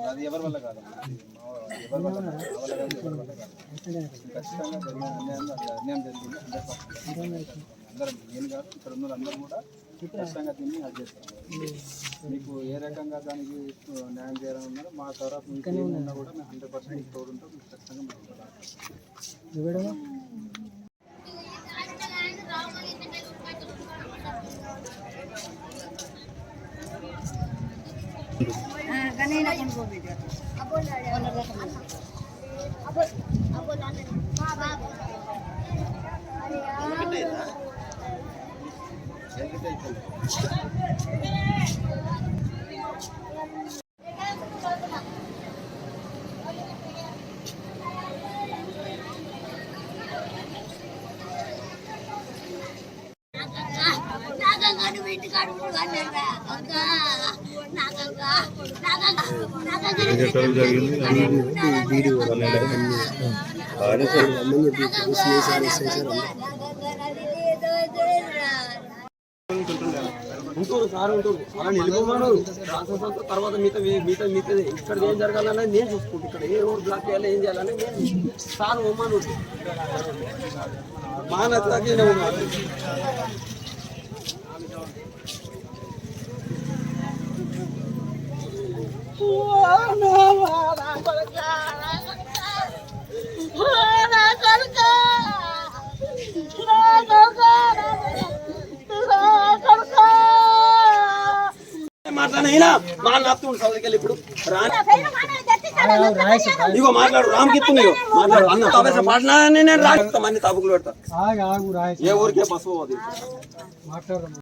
అది ఎవరి వల్ల కాదు, ఎవరి వల్ల ఖచ్చితంగా జరిగిన అన్యాయం జరిగింది. అందరం నేను కాదు ఇక్కడ ఉన్న అందరూ కూడా ఖచ్చితంగా దీన్ని అది చేస్తాం. మీకు ఏ రకంగా దానికి న్యాయం చేయాలని ఉన్నారో మా తరఫు ఉన్నా కూడా మేము 100% తోడుంటాం. మీకు ఖచ్చితంగా ఉంటారు సార్ ఉంటారు అలా నిలిపోమన్నారు. తర్వాత మిగతా ఇక్కడ ఏం జరగాలనేది నేను చూసుకుంటూ ఇక్కడ ఏ రోడ్ బ్లాక్ చేయాలి ఏం చేయాలని నేను సార్ ఉమ్మాను మా నచ్చకే ఉన్నారు. మాట్లాడినా మా నాపుతుండు సౌదికెళ్ళి ఇప్పుడు ఇగో మాట్లాడు రామ్కిత్తు మాట్లాడు అన్న మాట్లాడని నేను రాస్తామని తప్పులు పెడతా. ఏ ఊరికే బస్సు పోదు.